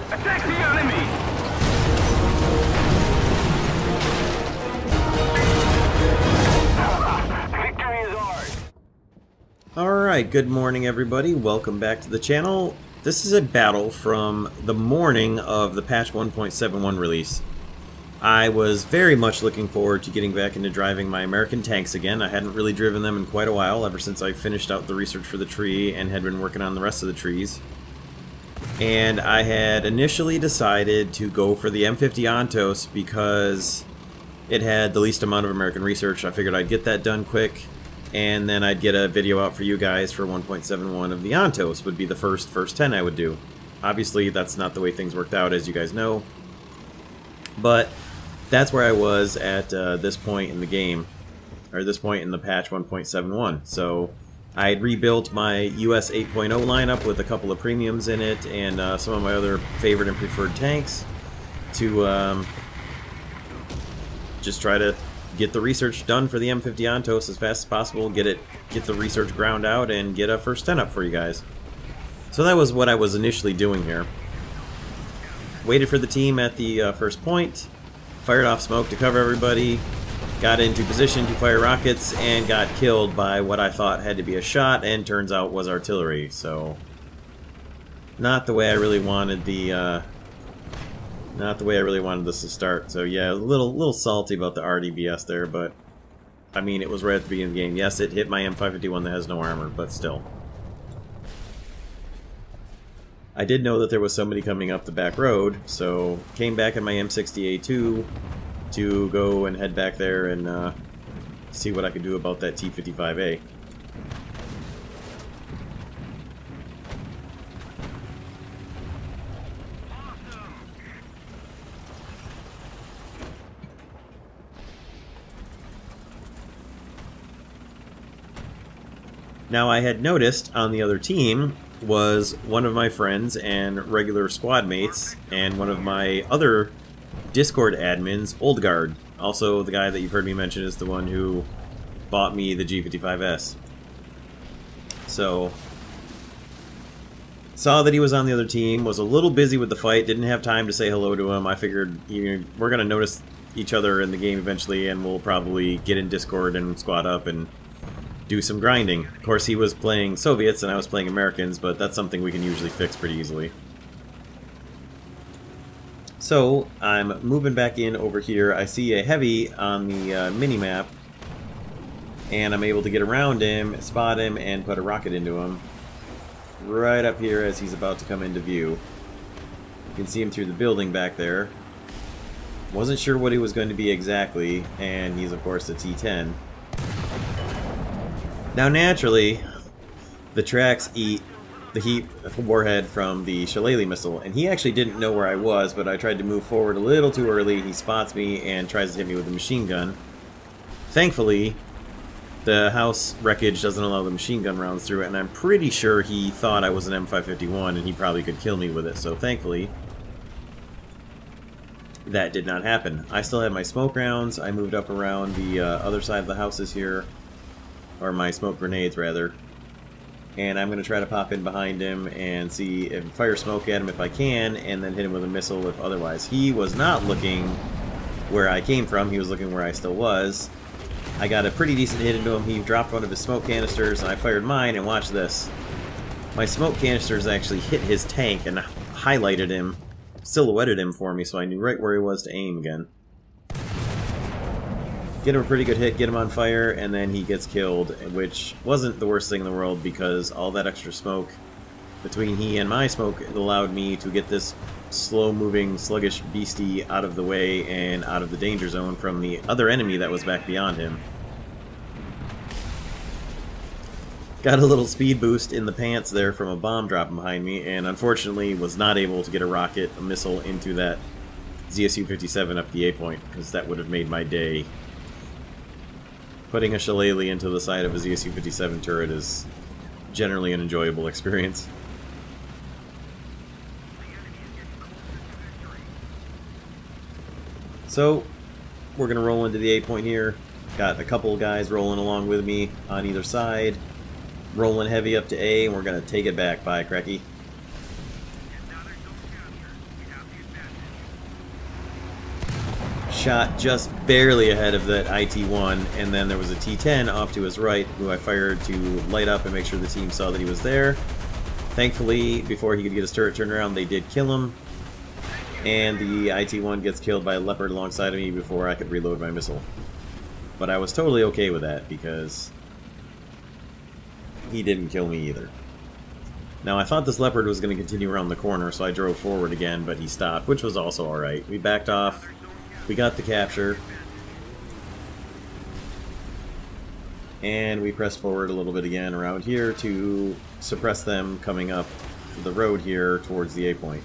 Attack the enemy! Victory is ours! Alright, good morning everybody. Welcome back to the channel. This is a battle from the morning of the patch 1.71 release. I was very much looking forward to getting back into driving my American tanks again. I hadn't really driven them in quite a while, ever since I finished out the research for the tree and had been working on the rest of the trees. And I had initially decided to go for the M50 Ontos because it had the least amount of American research. I figured I'd get that done quick, and then I'd get a video out for you guys for 1.71 of the Ontos would be the first 10 I would do. Obviously, that's not the way things worked out, as you guys know. But that's where I was at this point in the game, or this point in the patch 1.71. So I had rebuilt my US 8.0 lineup with a couple of premiums in it and some of my other favorite and preferred tanks to just try to get the research done for the M50 Ontos as fast as possible, get the research ground out, and get a first 10 up for you guys. So that was what I was initially doing here. Waited for the team at the first point, fired off smoke to cover everybody, got into position to fire rockets, and got killed by what I thought had to be a shot, and turns out was artillery. So not the way I really wanted the this to start. So yeah, a little salty about the RDBS there, but I mean, it was right at the beginning of the game. Yes, it hit my M551 that has no armor, but still. I did know that there was somebody coming up the back road, so came back in my M60A2 to go and head back there and see what I could do about that T95A. Now, I had noticed on the other team was one of my friends and regular squad mates, and one of my other Discord admins, Old Guard. Also, the guy that you've heard me mention is the one who bought me the G55S. So, saw that he was on the other team, was a little busy with the fight, didn't have time to say hello to him. I figured, you know, we're going to notice each other in the game eventually, and we'll probably get in Discord and squad up and do some grinding. Of course, he was playing Soviets and I was playing Americans, but that's something we can usually fix pretty easily. So, I'm moving back in over here. I see a heavy on the mini-map, and I'm able to get around him, spot him, and put a rocket into him. Right up here as he's about to come into view. You can see him through the building back there. Wasn't sure what he was going to be exactly, and he's of course a T10. Now, naturally, the tracks eat the heat warhead from the Shillelagh missile, and he actually didn't know where I was, but I tried to move forward a little too early. He spots me and tries to hit me with a machine gun. Thankfully, the house wreckage doesn't allow the machine gun rounds through it, and I'm pretty sure he thought I was an M551 and he probably could kill me with it, so thankfully that did not happen. I still have my smoke rounds. I moved up around the other side of the houses here. Or my smoke grenades, rather. And I'm going to try to pop in behind him and see if fire smoke at him if I can, and then hit him with a missile if otherwise. He was not looking where I came from, he was looking where I still was. I got a pretty decent hit into him. He dropped one of his smoke canisters, and I fired mine, and watch this. My smoke canisters actually hit his tank and highlighted him, silhouetted him for me, so I knew right where he was to aim again. Get him a pretty good hit, get him on fire, and then he gets killed, which wasn't the worst thing in the world because all that extra smoke between he and my smoke allowed me to get this slow-moving, sluggish beastie out of the way and out of the danger zone from the other enemy that was back beyond him. Got a little speed boost in the pants there from a bomb dropping behind me, and unfortunately was not able to get a missile into that ZSU-57 up the A-point, because that would have made my day. Putting a Shillelagh into the side of a ZSU-57 turret is generally an enjoyable experience. So, we're going to roll into the A-point here. Got a couple of guys rolling along with me on either side. Rolling heavy up to A, and we're going to take it back. Bye, Cracky. shot just barely ahead of that IT-1, and then there was a T-10 off to his right, who I fired to light up and make sure the team saw that he was there. Thankfully, before he could get his turret turned around, they did kill him, and the IT-1 gets killed by a Leopard alongside of me before I could reload my missile. But I was totally okay with that, because he didn't kill me either. Now, I thought this Leopard was going to continue around the corner, so I drove forward again, but he stopped, which was also alright. We backed off, we got the capture, and we pressed forward a little bit again around here to suppress them coming up the road here towards the A point.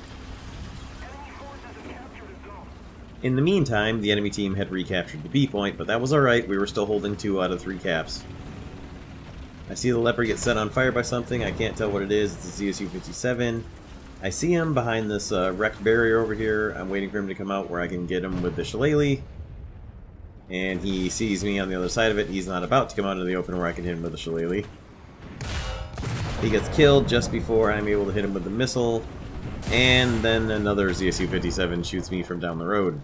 In the meantime, the enemy team had recaptured the B point, but that was alright, we were still holding 2 out of 3 caps. I see the Leopard get set on fire by something. I can't tell what it is. It's a ZSU-57. I see him behind this wrecked barrier over here. I'm waiting for him to come out where I can get him with the shillelagh. And he sees me on the other side of it. He's not about to come out into the open where I can hit him with the shillelagh. He gets killed just before I'm able to hit him with the missile. And then another ZSU-57 shoots me from down the road.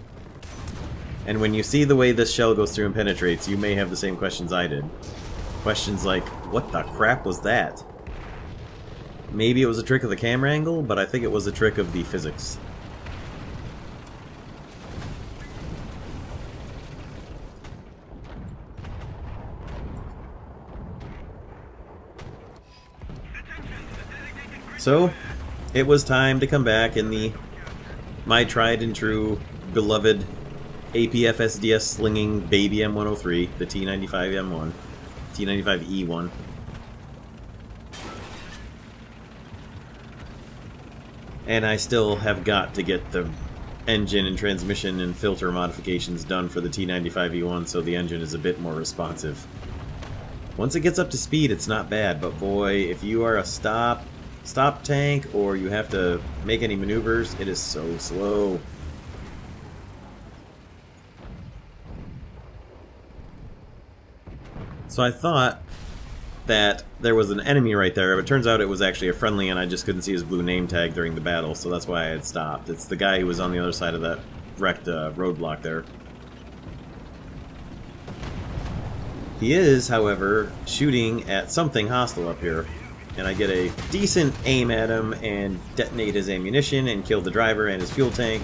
And when you see the way this shell goes through and penetrates, you may have the same questions I did. Questions like, what the crap was that? Maybe it was a trick of the camera angle, but I think it was a trick of the physics. So, it was time to come back in my tried and true, beloved APFSDS slinging baby M103, the T95 M1. T95 E1. And I still have got to get the engine and transmission and filter modifications done for the T95 E1 so the engine is a bit more responsive. Once it gets up to speed, it's not bad, but boy, if you are a stop tank or you have to make any maneuvers, it is so slow. So I thought that there was an enemy right there, but it turns out it was actually a friendly and I just couldn't see his blue name tag during the battle, so that's why I had stopped. It's the guy who was on the other side of that wrecked roadblock there. He is, however, shooting at something hostile up here, and I get a decent aim at him and detonate his ammunition and kill the driver and his fuel tank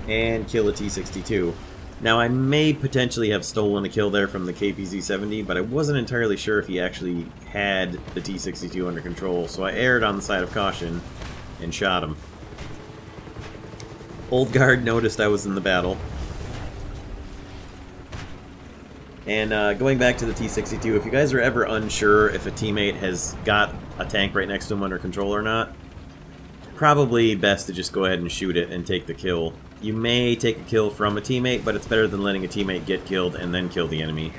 and kill a T-62. Now, I may potentially have stolen a kill there from the KPZ-70, but I wasn't entirely sure if he actually had the T-62 under control, so I erred on the side of caution and shot him. Old Guard noticed I was in the battle. And going back to the T-62, if you guys are ever unsure if a teammate has got a tank right next to him under control or not, probably best to just go ahead and shoot it and take the kill. You may take a kill from a teammate, but it's better than letting a teammate get killed and then kill the enemy.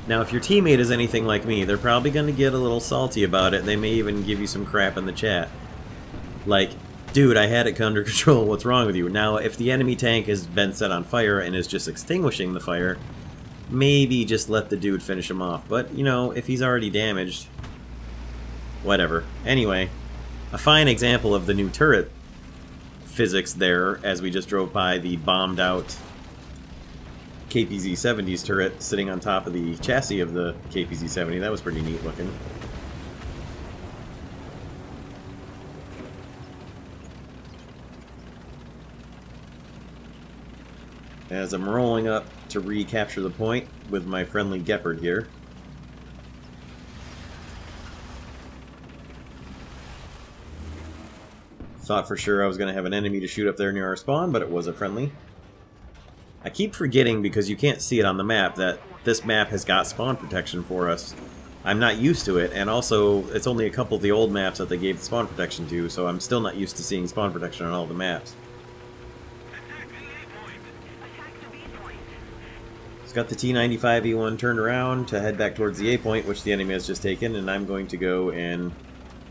Now, if your teammate is anything like me, they're probably going to get a little salty about it. They may even give you some crap in the chat. Like, dude, I had it under control, what's wrong with you? Now, if the enemy tank has been set on fire and is just extinguishing the fire, maybe just let the dude finish him off. But, you know, if he's already damaged, whatever. Anyway, a fine example of the new turret physics there as we just drove by the bombed out KPZ-70's turret sitting on top of the chassis of the KPZ-70. That was pretty neat looking. As I'm rolling up to recapture the point with my friendly Gepard here. Thought for sure I was going to have an enemy to shoot up there near our spawn, but it was a friendly. I keep forgetting, because you can't see it on the map, that this map has got spawn protection for us. I'm not used to it, and also it's only a couple of the old maps that they gave the spawn protection to, so I'm still not used to seeing spawn protection on all the maps. It's got the T95 E1 turned around to head back towards the A point, which the enemy has just taken, and I'm going to go and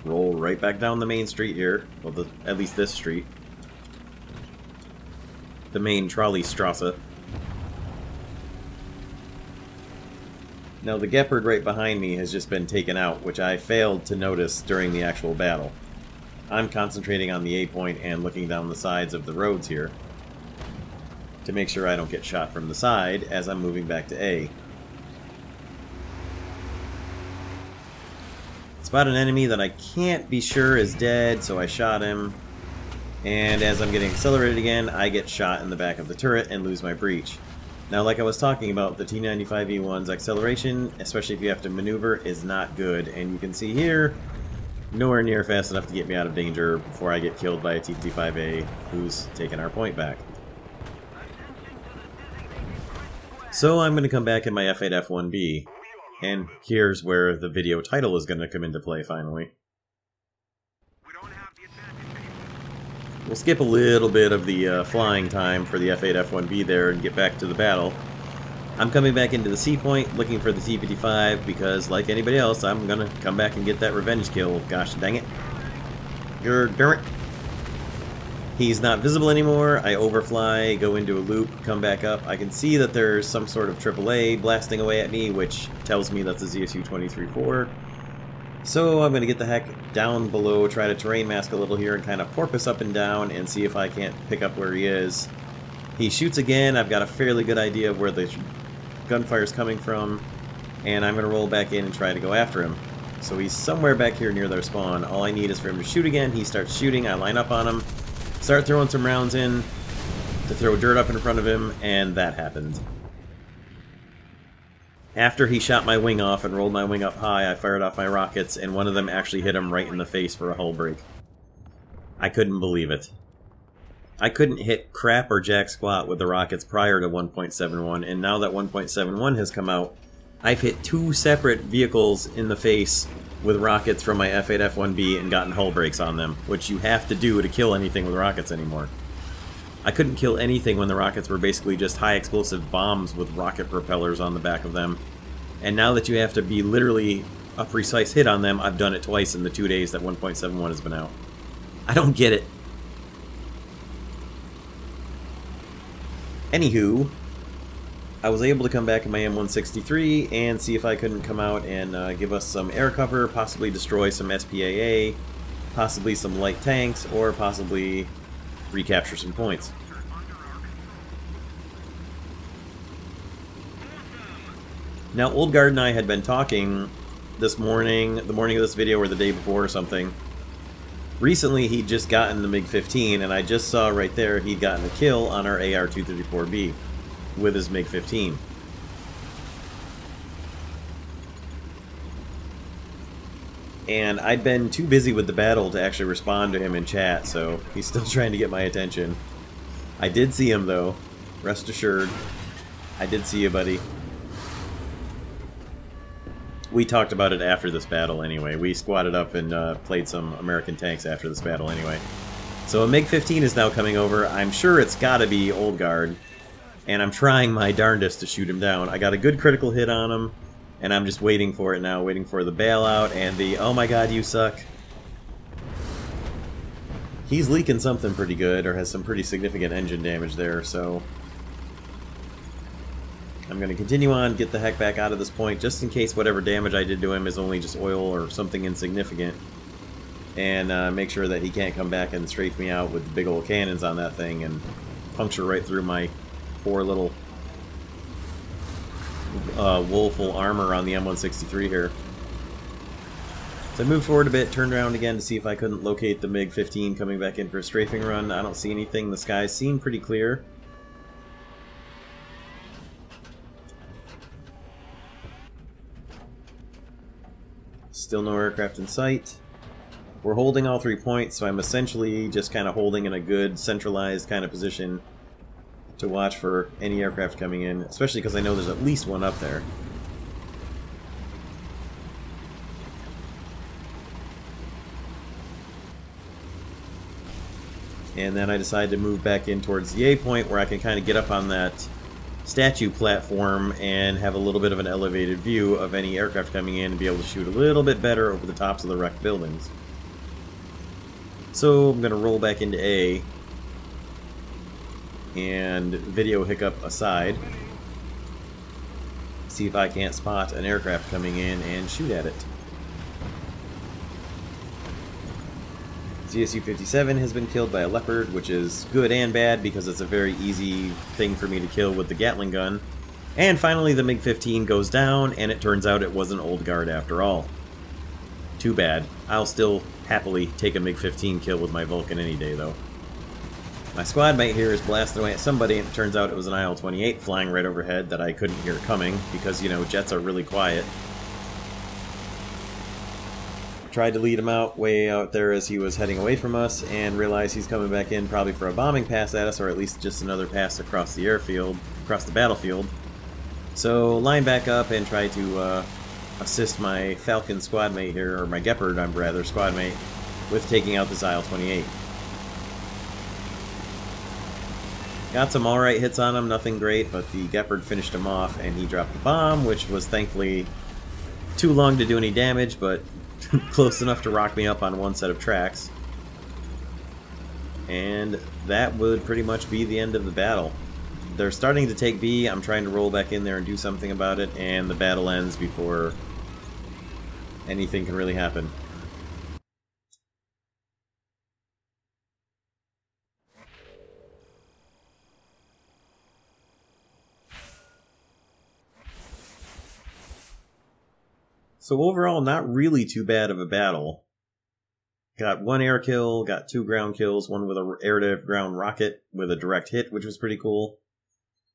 roll right back down the main street here. Well, at least this street. The main trolley Strasse. Now the Gepard right behind me has just been taken out, which I failed to notice during the actual battle. I'm concentrating on the A point and looking down the sides of the roads here. to make sure I don't get shot from the side as I'm moving back to A. Spot an enemy that I can't be sure is dead, so I shot him. And as I'm getting accelerated again, I get shot in the back of the turret and lose my breach. Now, like I was talking about, the T95 E1's acceleration, especially if you have to maneuver, is not good. And you can see here, nowhere near fast enough to get me out of danger before I get killed by a T95A who's taking our point back. So I'm going to come back in my F8 F1B. And here's where the video title is going to come into play finally. We'll skip a little bit of the flying time for the F8 F1B there and get back to the battle. I'm coming back into the C point looking for the T55 because, like anybody else, I'm going to come back and get that revenge kill. Gosh dang it. Darn it. He's not visible anymore. I overfly, go into a loop, come back up. I can see that there's some sort of AAA blasting away at me, which tells me that's a ZSU 23-4. So I'm going to get the heck down below, try to terrain mask a little here, and kind of porpoise up and down and see if I can't pick up where he is. He shoots again. I've got a fairly good idea of where the gunfire is coming from, and I'm going to roll back in and try to go after him. So he's somewhere back here near their spawn. All I need is for him to shoot again. He starts shooting. I line up on him. Start throwing some rounds in to throw dirt up in front of him, and that happened. After he shot my wing off and rolled my wing up high, I fired off my rockets, and one of them actually hit him right in the face for a hull break. I couldn't believe it. I couldn't hit crap or jack squat with the rockets prior to 1.71, and now that 1.71 has come out, I've hit 2 separate vehicles in the face with rockets from my F8 F1B and gotten hull breaks on them, which you have to do to kill anything with rockets anymore. I couldn't kill anything when the rockets were basically just high explosive bombs with rocket propellers on the back of them. And now that you have to be literally a precise hit on them, I've done it twice in the 2 days that 1.71 has been out. I don't get it. Anywho, I was able to come back in my M163 and see if I couldn't come out and give us some air cover, possibly destroy some SPAA, possibly some light tanks, or possibly recapture some points. Now, Old Guard and I had been talking this morning, the morning of this video or the day before or something. Recently, he'd just gotten the MiG-15, and I just saw right there he'd gotten a kill on our AR-234B with his MiG-15. And I'd been too busy with the battle to actually respond to him in chat, so he's still trying to get my attention. I did see him, though. Rest assured. I did see you, buddy. We talked about it after this battle anyway. We squatted up and played some American tanks after this battle anyway. So a MiG-15 is now coming over. I'm sure it's gotta be Old Guard. And I'm trying my darndest to shoot him down. I got a good critical hit on him. And I'm just waiting for it now, waiting for the bailout and the, oh my god, you suck. He's leaking something pretty good, or has some pretty significant engine damage there, so I'm going to continue on, get the heck back out of this point, just in case whatever damage I did to him is only just oil or something insignificant. And make sure that he can't come back and strafe me out with the big old cannons on that thing and puncture right through my poor little woeful armor on the M163 here. So I moved forward a bit, turned around again to see if I couldn't locate the MiG-15 coming back in for a strafing run. I don't see anything. The skies seem pretty clear. Still no aircraft in sight. We're holding all 3 points, so I'm essentially just kind of holding in a good centralized kind of position to watch for any aircraft coming in, especially because I know there's at least one up there. And then I decide to move back in towards the A point where I can kind of get up on that statue platform and have a little bit of an elevated view of any aircraft coming in and be able to shoot a little bit better over the tops of the wrecked buildings. So I'm going to roll back into A, and video hiccup aside, see if I can't spot an aircraft coming in and shoot at it. ZSU-57 has been killed by a leopard, which is good and bad because it's a very easy thing for me to kill with the Gatling gun. And finally the MiG-15 goes down, and it turns out it was an old guard after all. Too bad. I'll still happily take a MiG-15 kill with my Vulcan any day, though. My squad mate here is blasting away at somebody, and it turns out it was an IL-28 flying right overhead that I couldn't hear coming, because, you know, jets are really quiet. Tried to lead him out way out there as he was heading away from us, and realized he's coming back in probably for a bombing pass at us, or at least just another pass across the airfield, across the battlefield. So, line back up and try to assist my Falcon squad mate here, or my Gepard, I'm rather, squad mate, with taking out this IL-28. Got some alright hits on him, nothing great, but the Gepard finished him off, and he dropped the bomb, which was thankfully too long to do any damage, but close enough to rock me up on one set of tracks. And that would pretty much be the end of the battle. They're starting to take B, I'm trying to roll back in there and do something about it, and the battle ends before anything can really happen. So overall, not really too bad of a battle. Got one air kill, got 2 ground kills, one with an air-to-ground rocket with a direct hit, which was pretty cool.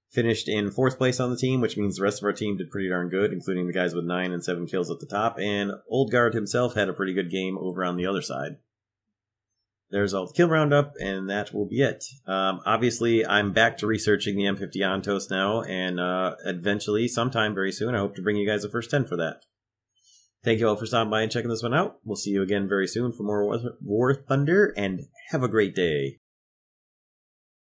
Finished in 4th place on the team, which means the rest of our team did pretty darn good, including the guys with 9 and 7 kills at the top, and Old Guard himself had a pretty good game over on the other side. There's all the kill roundup, and that will be it. Obviously, I'm back to researching the M50 Ontos now, and eventually, sometime very soon, I hope to bring you guys the first 10 for that. Thank you all for stopping by and checking this one out. We'll see you again very soon for more War Thunder, and have a great day.